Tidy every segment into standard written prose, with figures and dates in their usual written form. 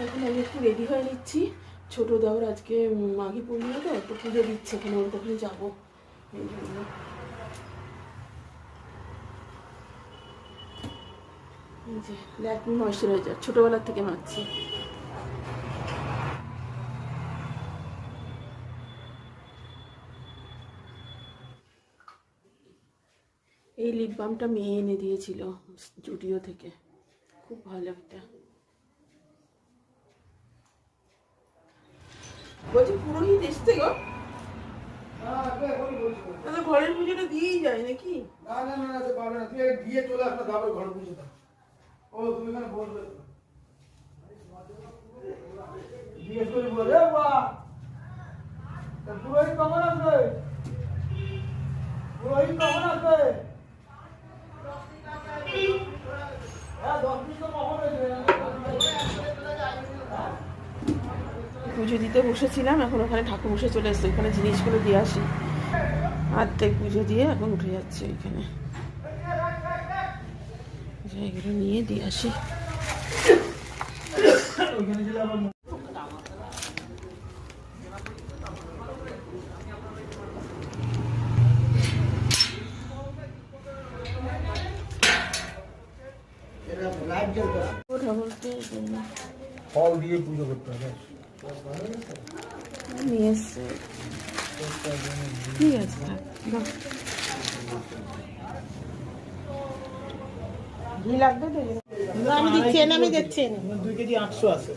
এখন আমি একটু রেডি হয়ে নিচ্ছি। ছোটো দেওয়ার আজকে মাঘী পূর্ণিমা তো পুজো দিচ্ছে, এখন ওর ওখানে যাবো এই জন্য। এই যে ল্যাকমি ময়শ্চারাইজার ছোটোবেলার থেকে মাখছি। এই লিপ বামটা মেয়ে এনে দিয়েছিল জুডিও থেকে, খুব ভালো একটা। বলছি পুরোহিত এসছে গো, ঘরের পুজোটা দিয়েই যায় নাকি? না না না পারবে না, তুমি দিয়ে চলে আসলে তারপরে ঘরের পুজোটা। ও তুমি এখানে বসবে, জিজ্ঞেস করে বলে বাহ পুরোহিত কখন আসবে, পুরোহিত কখন আসবে? হ্যাঁ 10 মিনিট তো কখন আসবে? পুজো দিতে বসেছিলাম, এখন ওখানে ঠাকুর বসে চলে এসছে, ওখানে জিনিসগুলো দিয়ে আসি। অর্ধেক পুজো দিয়ে এখন উঠে যাচ্ছে ওইখানে, এগুলো নিয়ে দিয়ে আসি। ফল দিয়ে পুজো করতে হবে, নিয়ে এসছে, ঠিক আছে ঘি লাগবে তো? আমি দিচ্ছি না, আমি দিচ্ছি 2 কেজি 800 আছে।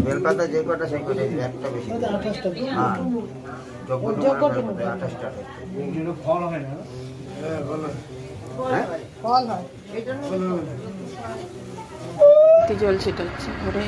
বেলপাতা যে কটা সেই কটা একটা বেশি, হ্যাঁ আঠাশটা ফল হয় না, ফল হয় জল সেটা হচ্ছে ঘরে।